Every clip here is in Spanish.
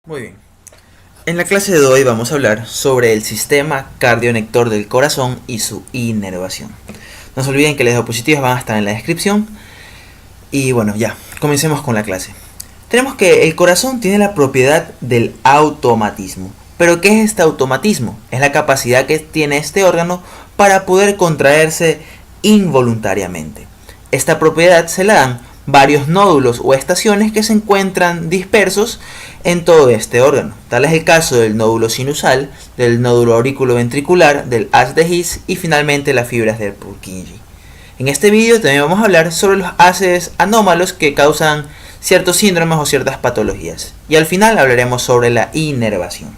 Muy bien. En la clase de hoy vamos a hablar sobre el sistema cardionector del corazón y su inervación. No se olviden que las diapositivas van a estar en la descripción. Y bueno, ya, comencemos con la clase. Tenemos que el corazón tiene la propiedad del automatismo. ¿Pero qué es este automatismo? Es la capacidad que tiene este órgano para poder contraerse involuntariamente. Esta propiedad se la dan varios nódulos o estaciones que se encuentran dispersos en todo este órgano. Tal es el caso del nódulo sinusal, del nódulo auriculoventricular, del haz de His y finalmente las fibras del Purkinje. En este vídeo también vamos a hablar sobre los haces anómalos que causan ciertos síndromes o ciertas patologías. Y al final hablaremos sobre la inervación.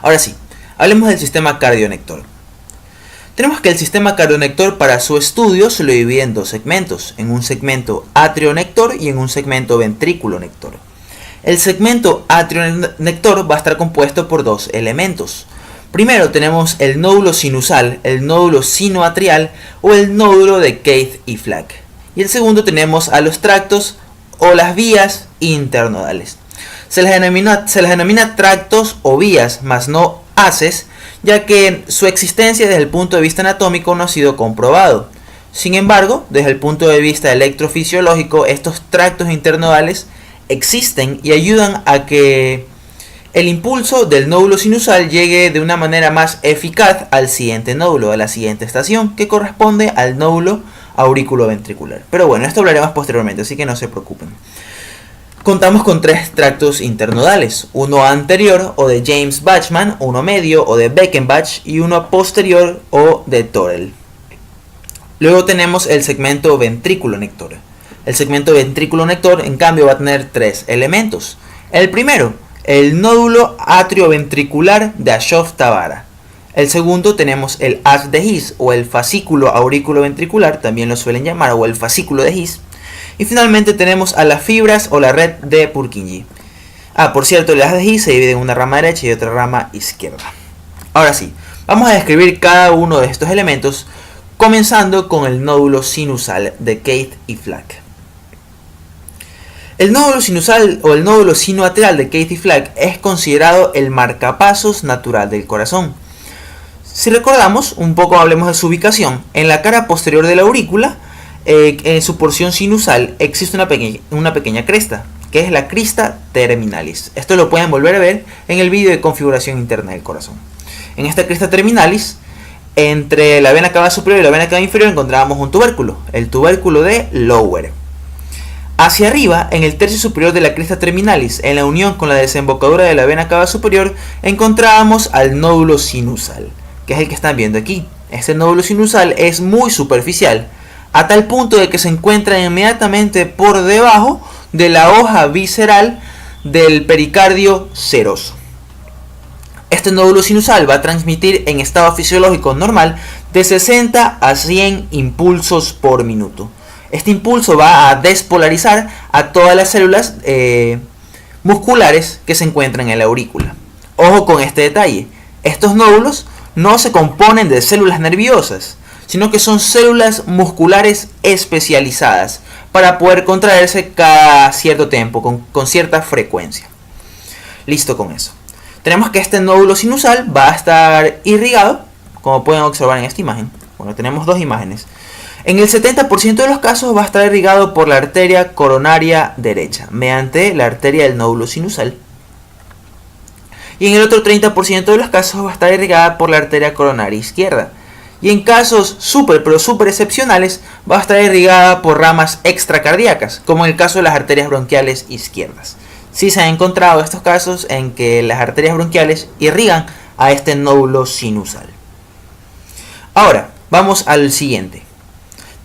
Ahora sí, hablemos del sistema cardionector. Tenemos que el sistema cardionector para su estudio se lo divide en dos segmentos, en un segmento atrionector y en un segmento ventrículonector. El segmento atrionector va a estar compuesto por dos elementos. Primero tenemos el nódulo sinusal, el nódulo sinoatrial o el nódulo de Keith y Flack. Y el segundo tenemos a los tractos o las vías internodales. Se les denomina tractos o vías, más no haces, ya que su existencia desde el punto de vista anatómico no ha sido comprobado. Sin embargo, desde el punto de vista electrofisiológico, estos tractos internodales existen y ayudan a que el impulso del nódulo sinusal llegue de una manera más eficaz al siguiente nódulo, a la siguiente estación, que corresponde al nódulo auriculoventricular. Pero bueno, esto hablaremos posteriormente, así que no se preocupen. Contamos con tres tractos internodales, uno anterior o de James Bachman, uno medio o de Beckenbach y uno posterior o de Torel. Luego tenemos el segmento ventrículonector. El segmento ventrículonector en cambio va a tener tres elementos. El primero, el nódulo atrioventricular de Ashoff-Tavara. El segundo tenemos el haz de His o el fascículo auriculoventricular, también lo suelen llamar, o el fascículo de His. Y finalmente tenemos a las fibras o la red de Purkinje. Por cierto, el haz de His se divide en una rama derecha y otra rama izquierda. Ahora sí, vamos a describir cada uno de estos elementos, comenzando con el nódulo sinusal de Keith y Flack. El nódulo sinusal o el nódulo sinoatrial de Keith y Flack es considerado el marcapasos natural del corazón. Si recordamos, un poco hablemos de su ubicación. En la cara posterior de la aurícula, en su porción sinusal existe una pequeña cresta, que es la crista terminalis. Esto lo pueden volver a ver en el vídeo de configuración interna del corazón. En esta crista terminalis, entre la vena cava superior y la vena cava inferior encontrábamos un tubérculo, el tubérculo de Lower. Hacia arriba, en el tercio superior de la crista terminalis, en la unión con la desembocadura de la vena cava superior, encontrábamos al nódulo sinusal, que es el que están viendo aquí. Este nódulo sinusal es muy superficial, a tal punto de que se encuentra inmediatamente por debajo de la hoja visceral del pericardio seroso. Este nódulo sinusal va a transmitir en estado fisiológico normal de 60 a 100 impulsos por minuto. Este impulso va a despolarizar a todas las células musculares que se encuentran en la aurícula. Ojo con este detalle, estos nódulos no se componen de células nerviosas, sino que son células musculares especializadas para poder contraerse cada cierto tiempo, con cierta frecuencia. Listo con eso. Tenemos que este nódulo sinusal va a estar irrigado, como pueden observar en esta imagen. Bueno, tenemos dos imágenes. En el 70% de los casos va a estar irrigado por la arteria coronaria derecha, mediante la arteria del nódulo sinusal. Y en el otro 30% de los casos va a estar irrigada por la arteria coronaria izquierda. Y en casos súper excepcionales va a estar irrigada por ramas extracardíacas, como en el caso de las arterias bronquiales izquierdas. Sí se han encontrado estos casos en que las arterias bronquiales irrigan a este nódulo sinusal. Ahora, vamos al siguiente.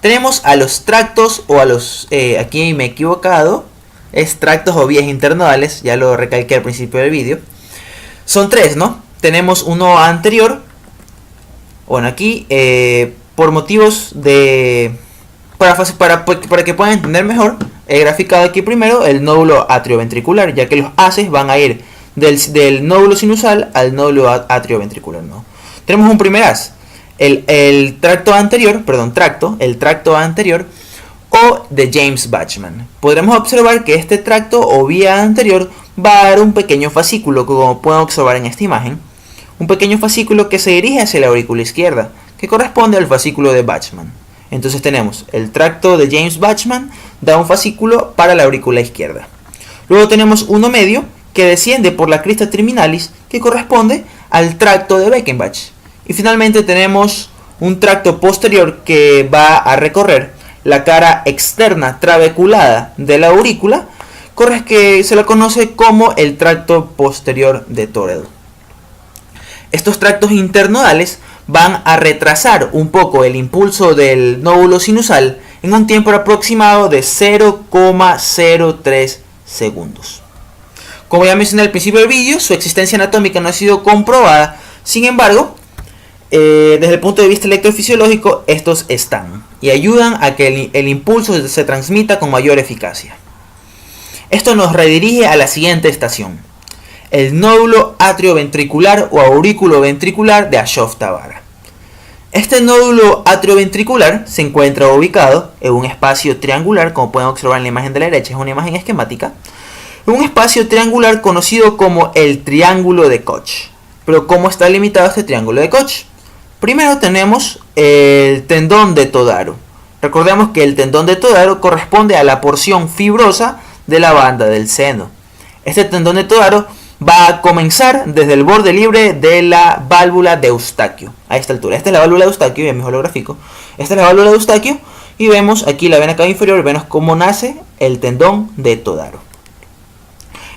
Tenemos a los tractos o a los, aquí me he equivocado, es tractos o vías internodales, ya lo recalqué al principio del vídeo. Son tres, ¿no? Tenemos uno anterior. Bueno, aquí por motivos de... Para que puedan entender mejor, he graficado aquí primero el nódulo atrioventricular, ya que los haces van a ir del nódulo sinusal al nódulo atrioventricular, ¿no? Tenemos un primer haz, el tracto anterior, o nódulo de James Bachman. Podremos observar que este tracto o vía anterior va a dar un pequeño fascículo, como pueden observar en esta imagen. Un pequeño fascículo que se dirige hacia la aurícula izquierda, que corresponde al fascículo de Bachman. Entonces tenemos el tracto de James Bachman, da un fascículo para la aurícula izquierda. Luego tenemos uno medio que desciende por la crista terminalis, que corresponde al tracto de Beckenbach. Y finalmente tenemos un tracto posterior que va a recorrer la cara externa trabeculada de la aurícula, que se lo conoce como el tracto posterior de Toredl. Estos tractos internodales van a retrasar un poco el impulso del nódulo sinusal en un tiempo aproximado de 0,03 segundos. Como ya mencioné al principio del vídeo, su existencia anatómica no ha sido comprobada. Sin embargo, desde el punto de vista electrofisiológico, estos están y ayudan a que el impulso se transmita con mayor eficacia. Esto nos redirige a la siguiente estación: el nódulo atrioventricular o aurículo-ventricular de Ashok-Tavara. Este nódulo atrioventricular se encuentra ubicado en un espacio triangular, como pueden observar en la imagen de la derecha, es una imagen esquemática, un espacio triangular conocido como el triángulo de Koch. Pero ¿cómo está limitado este triángulo de Koch? Primero tenemos el tendón de Todaro. Recordemos que el tendón de Todaro corresponde a la porción fibrosa de la banda del seno. Este tendón de Todaro va a comenzar desde el borde libre de la válvula de Eustaquio. A esta altura. Esta es la válvula de Eustaquio, en mi holográfico. Esta es la válvula de Eustaquio y vemos aquí la vena cava inferior, vemos cómo nace el tendón de Todaro.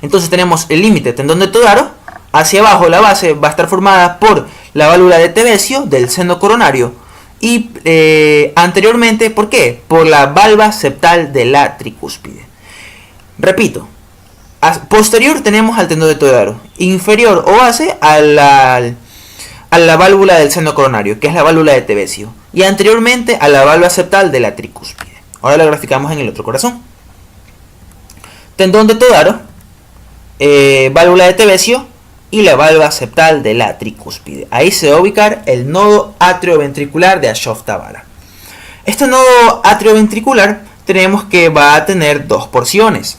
Entonces tenemos el límite tendón de Todaro. Hacia abajo la base va a estar formada por la válvula de Tevesio del seno coronario y anteriormente, ¿por qué? Por la valva septal de la tricúspide. Repito, posterior tenemos al tendón de Todaro, inferior o base a la válvula del seno coronario, que es la válvula de Tevesio, y anteriormente a la valva septal de la tricúspide. Ahora lo graficamos en el otro corazón. Tendón de Todaro, válvula de Tevesio y la valva septal de la tricúspide. Ahí se va a ubicar el nodo atrioventricular de Ashok-Tavara. Este nodo atrioventricular tenemos que va a tener dos porciones.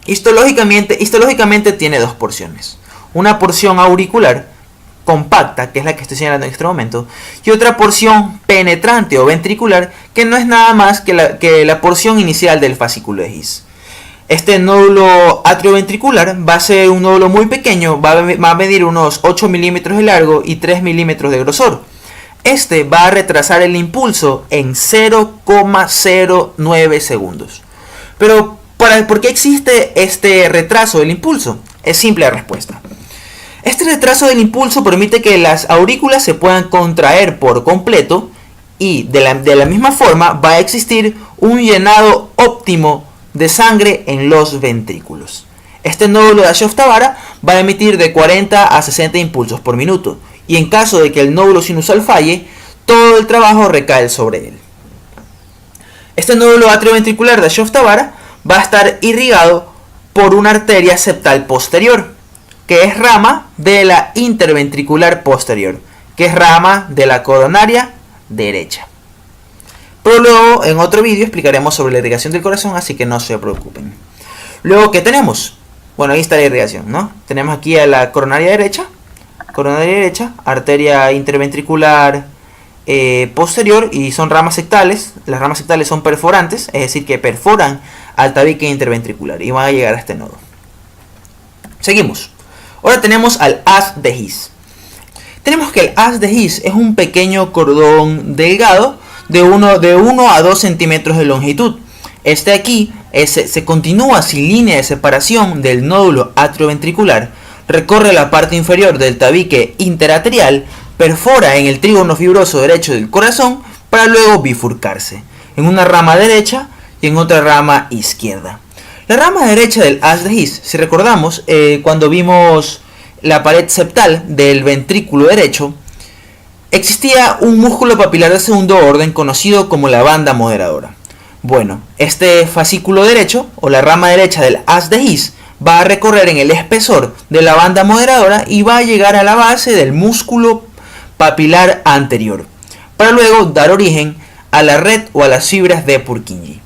Histológicamente tiene dos porciones. Una porción auricular compacta, que es la que estoy señalando en este momento, y otra porción penetrante o ventricular, que no es nada más que la porción inicial del fascículo de His. Este nódulo atrioventricular va a ser un nódulo muy pequeño, va a medir unos 8 milímetros de largo y 3 milímetros de grosor. Este va a retrasar el impulso en 0,09 segundos. Pero, ¿por qué existe este retraso del impulso? Es simple la respuesta. Este retraso del impulso permite que las aurículas se puedan contraer por completo y de la misma forma va a existir un llenado óptimo de sangre en los ventrículos. Este nódulo de Ashok-Tavara va a emitir de 40 a 60 impulsos por minuto y en caso de que el nódulo sinusal falle, todo el trabajo recae sobre él. Este nódulo atrioventricular de Ashok-Tavara va a estar irrigado por una arteria septal posterior, que es rama de la interventricular posterior, que es rama de la coronaria derecha. Pero luego en otro vídeo explicaremos sobre la irrigación del corazón, así que no se preocupen. Luego, ¿qué tenemos? Bueno, ahí está la irrigación, ¿no? Tenemos aquí a la coronaria derecha, arteria interventricular posterior, y son ramas sectales. Las ramas sectales son perforantes, es decir, que perforan al tabique interventricular y van a llegar a este nodo. Seguimos. Ahora tenemos al haz de His. Tenemos que el haz de His es un pequeño cordón delgado de 1 a 2 centímetros de longitud. Este aquí se continúa sin línea de separación del nódulo atrioventricular, recorre la parte inferior del tabique interarterial, perfora en el trígono fibroso derecho del corazón para luego bifurcarse en una rama derecha y en otra rama izquierda. La rama derecha del haz de His, si recordamos, cuando vimos la pared septal del ventrículo derecho, existía un músculo papilar de segundo orden conocido como la banda moderadora. Bueno, este fascículo derecho o la rama derecha del haz de His va a recorrer en el espesor de la banda moderadora y va a llegar a la base del músculo papilar anterior, para luego dar origen a la red o a las fibras de Purkinje.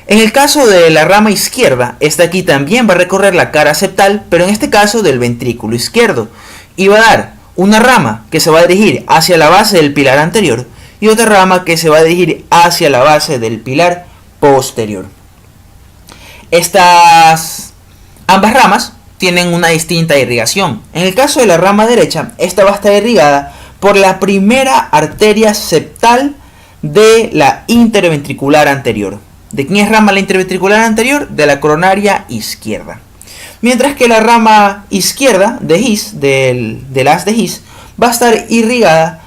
En el caso de la rama izquierda, esta aquí también va a recorrer la cara septal, pero en este caso del ventrículo izquierdo, y va a dar una rama que se va a dirigir hacia la base del pilar anterior y otra rama que se va a dirigir hacia la base del pilar posterior. Ambas ramas tienen una distinta irrigación. En el caso de la rama derecha, esta va a estar irrigada por la primera arteria septal de la interventricular anterior. ¿De quién es rama la interventricular anterior? De la coronaria izquierda. Mientras que la rama izquierda de His, del haz de His, va a estar irrigada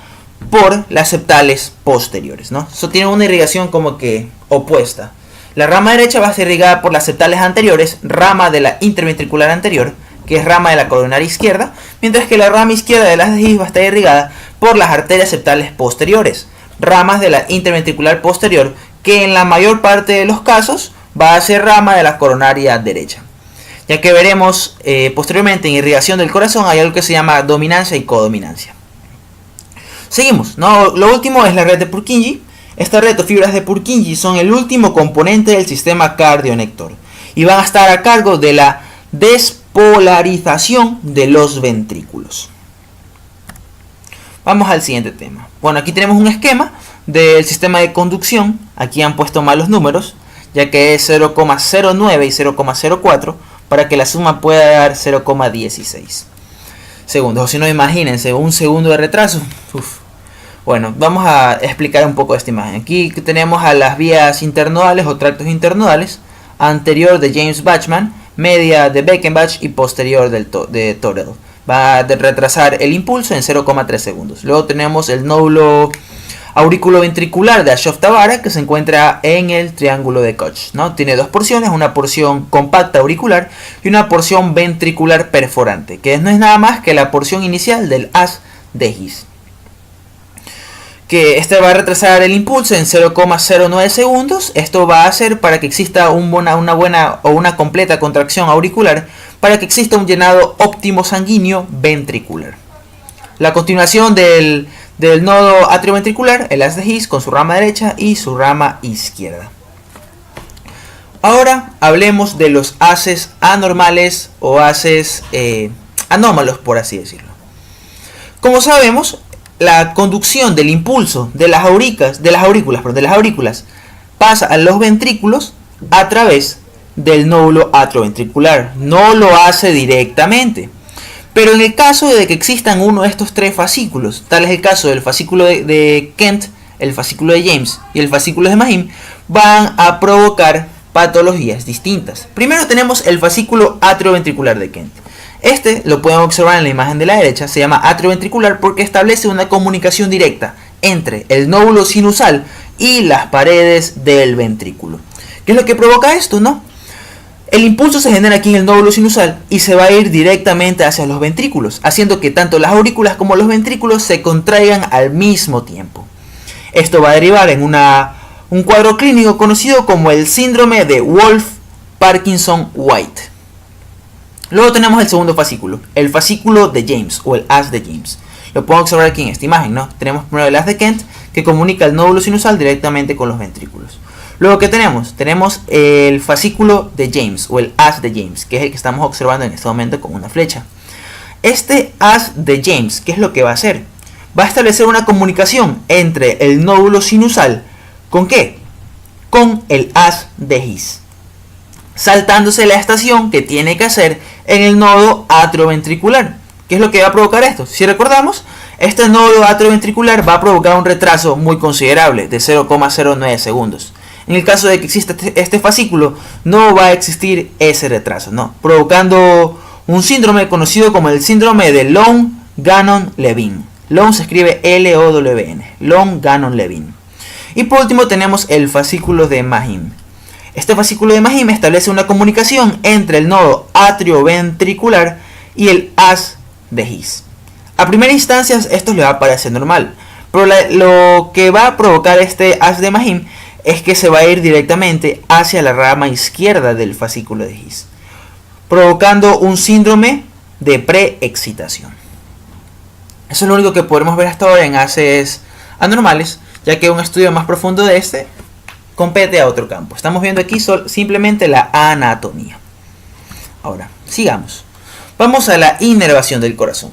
por las septales posteriores, ¿no? Eso tiene una irrigación como que opuesta. La rama derecha va a ser irrigada por las septales anteriores, rama de la interventricular anterior, que es rama de la coronaria izquierda, mientras que la rama izquierda del haz de His va a estar irrigada por las arterias septales posteriores, ramas de la interventricular posterior, que en la mayor parte de los casos va a ser rama de la coronaria derecha. Ya que veremos posteriormente en irrigación del corazón hay algo que se llama dominancia y codominancia. Seguimos, ¿no? Lo último es la red de Purkinje. Esta red o fibras de Purkinje son el último componente del sistema cardionector y van a estar a cargo de la despolarización de los ventrículos. Vamos al siguiente tema. Bueno, aquí tenemos un esquema del sistema de conducción. Aquí han puesto mal los números, ya que es 0,09 y 0,04 para que la suma pueda dar 0,16 segundos. O si no, imagínense, un segundo de retraso. Bueno, vamos a explicar un poco esta imagen. Aquí tenemos a las vías internodales o tractos internodales, anterior de James Bachman, media de Beckenbach y posterior de Torel. Va a retrasar el impulso en 0,3 segundos. Luego tenemos el nódulo auriculoventricular de Ashok-Tavara, que se encuentra en el triángulo de Koch, ¿no? Tiene dos porciones, una porción compacta auricular y una porción ventricular perforante, que no es nada más que la porción inicial del haz de His. Que este va a retrasar el impulso en 0,09 segundos. Esto va a hacer para que exista una buena o una completa contracción auricular, para que exista un llenado óptimo sanguíneo ventricular. La continuación del nodo atrioventricular, el haz de His con su rama derecha y su rama izquierda. Ahora hablemos de los haces anormales o haces anómalos, por así decirlo. Como sabemos, la conducción del impulso de las aurículas pasa a los ventrículos a través del nódulo atrioventricular. No lo hace directamente. Pero en el caso de que existan uno de estos tres fascículos, tal es el caso del fascículo de Kent, el fascículo de James y el fascículo de Mahim, van a provocar patologías distintas. Primero tenemos el fascículo atrioventricular de Kent. Este lo pueden observar en la imagen de la derecha, se llama atrioventricular porque establece una comunicación directa entre el nódulo sinusal y las paredes del ventrículo. ¿Qué es lo que provoca esto, no? El impulso se genera aquí en el nódulo sinusal y se va a ir directamente hacia los ventrículos, haciendo que tanto las aurículas como los ventrículos se contraigan al mismo tiempo. Esto va a derivar en un cuadro clínico conocido como el síndrome de Wolff-Parkinson-White. Luego tenemos el segundo fascículo, el fascículo de James o el haz de James. Lo pueden observar aquí en esta imagen, ¿no? Tenemos primero el haz de Kent, que comunica el nódulo sinusal directamente con los ventrículos. Luego, ¿qué tenemos? Tenemos el fascículo de James o el haz de James, que es el que estamos observando en este momento con una flecha. Este haz de James, ¿qué es lo que va a hacer? Va a establecer una comunicación entre el nódulo sinusal, ¿con qué? Con el haz de His, saltándose la estación que tiene que hacer en el nodo atrioventricular. ¿Qué es lo que va a provocar esto? Si recordamos, este nodo atrioventricular va a provocar un retraso muy considerable de 0,09 segundos. En el caso de que exista este fascículo, no va a existir ese retraso, ¿no? Provocando un síndrome conocido como el síndrome de Long-Gannon-Levin. Long se escribe L-O-W-N, Long-Gannon-Levin. Y por último tenemos el fascículo de Mahim. Este fascículo de Mahim establece una comunicación entre el nodo atrioventricular y el haz de His. A primera instancia esto le va a parecer normal, pero lo que va a provocar este haz de Mahim es que se va a ir directamente hacia la rama izquierda del fascículo de His, provocando un síndrome de preexcitación. Eso es lo único que podremos ver hasta ahora en haces anormales, ya que un estudio más profundo de este compete a otro campo. Estamos viendo aquí simplemente la anatomía. Ahora, sigamos. Vamos a la inervación del corazón.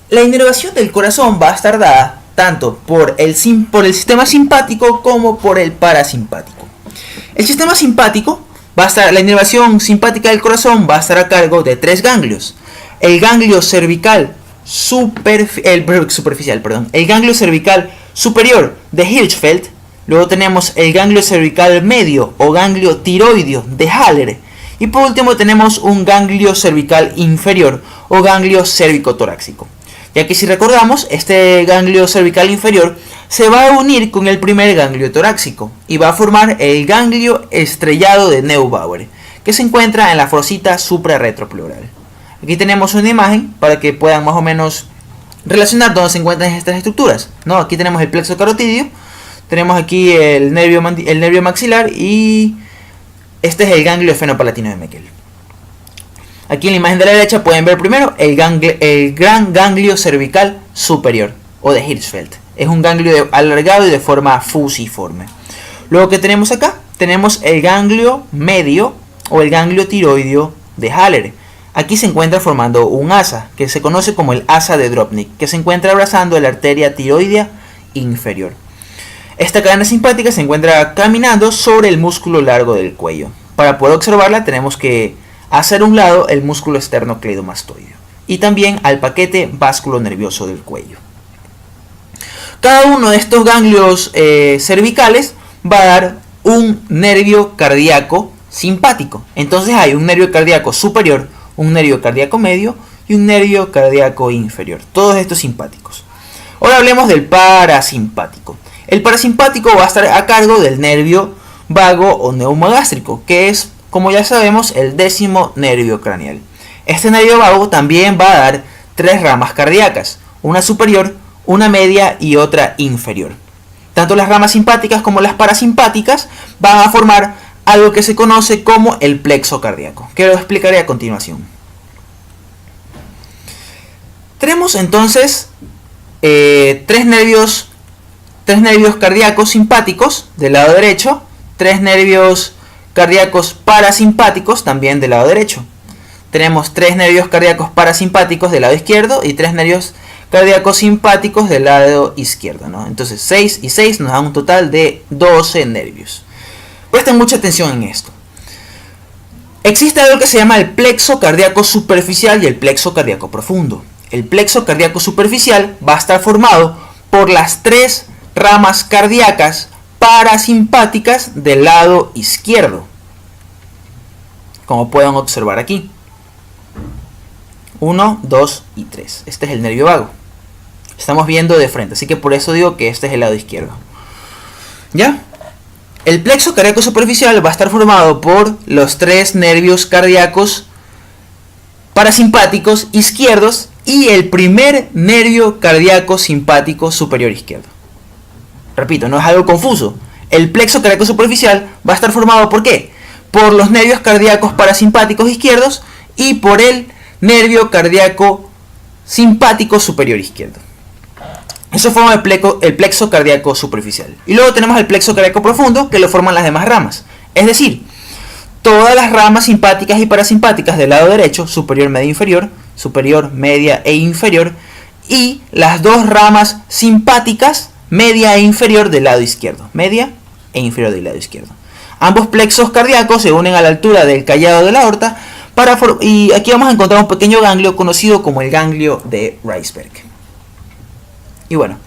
La inervación del corazón va a estar dada tanto por el sistema simpático como por el parasimpático. El sistema simpático la inervación simpática del corazón va a estar a cargo de 3 ganglios. El ganglio cervical el ganglio cervical superior de Hirschfeld. Luego tenemos el ganglio cervical medio o ganglio tiroideo de Haller. Y por último tenemos un ganglio cervical inferior o ganglio cérvico-torácico. Ya que si recordamos, este ganglio cervical inferior se va a unir con el primer ganglio torácico y va a formar el ganglio estrellado de Neubauer, que se encuentra en la fosa suprarretropleural. Aquí tenemos una imagen para que puedan más o menos relacionar dónde se encuentran estas estructuras, ¿no? Aquí tenemos el plexo carotidio, tenemos aquí el nervio maxilar y este es el ganglio esfenopalatino de Meckel. Aquí en la imagen de la derecha pueden ver primero el gran ganglio cervical superior o de Hirschfeld. Es un ganglio alargado y de forma fusiforme. Luego que tenemos acá, tenemos el ganglio medio o el ganglio tiroideo de Haller. Aquí se encuentra formando un asa, que se conoce como el asa de Dropnik, que se encuentra abrazando la arteria tiroidea inferior. Esta cadena simpática se encuentra caminando sobre el músculo largo del cuello. Para poder observarla tenemos que hacer a un lado el músculo esternocleidomastoideo y también al paquete vasculonervioso del cuello. Cada uno de estos ganglios cervicales va a dar un nervio cardíaco simpático. Entonces hay un nervio cardíaco superior, un nervio cardíaco medio y un nervio cardíaco inferior. Todos estos simpáticos. Ahora hablemos del parasimpático. El parasimpático va a estar a cargo del nervio vago o neumogástrico, que es, como ya sabemos, el 10º nervio craneal. Este nervio vago también va a dar 3 ramas cardíacas, una superior, una media y otra inferior. Tanto las ramas simpáticas como las parasimpáticas van a formar algo que se conoce como el plexo cardíaco, que lo explicaré a continuación. Tenemos entonces 3 nervios cardíacos simpáticos del lado derecho, 3 nervios cardíacos parasimpáticos también del lado derecho. Tenemos 3 nervios cardíacos parasimpáticos del lado izquierdo y 3 nervios cardíacos simpáticos del lado izquierdo, ¿no? Entonces 6 y 6 nos dan un total de 12 nervios. Presten mucha atención en esto. Existe algo que se llama el plexo cardíaco superficial y el plexo cardíaco profundo. El plexo cardíaco superficial va a estar formado por las 3 ramas cardíacas parasimpáticas del lado izquierdo, como pueden observar aquí. 1, 2 y 3. Este es el nervio vago. Estamos viendo de frente, así que por eso digo que este es el lado izquierdo. ¿Ya? El plexo cardíaco superficial va a estar formado por los 3 nervios cardíacos parasimpáticos izquierdos y el primer nervio cardíaco simpático superior izquierdo. Repito, no es algo confuso. El plexo cardíaco superficial va a estar formado ¿por qué? Por los nervios cardíacos parasimpáticos izquierdos y por el nervio cardíaco simpático superior izquierdo. Eso forma el plexo cardíaco superficial. Y luego tenemos el plexo cardíaco profundo, que lo forman las demás ramas. Es decir, todas las ramas simpáticas y parasimpáticas del lado derecho, superior, media, inferior, superior, media e inferior, y las 2 ramas simpáticas, media e inferior del lado izquierdo. Media e inferior del lado izquierdo. Ambos plexos cardíacos se unen a la altura del callado de la aorta y aquí vamos a encontrar un pequeño ganglio conocido como el ganglio de Reisberg. Y bueno,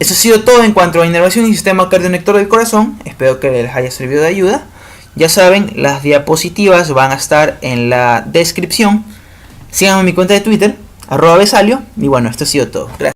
eso ha sido todo en cuanto a inervación y sistema cardionector del corazón. Espero que les haya servido de ayuda. Ya saben, las diapositivas van a estar en la descripción. Síganme en mi cuenta de Twitter, @besalio. Y bueno, esto ha sido todo. Gracias.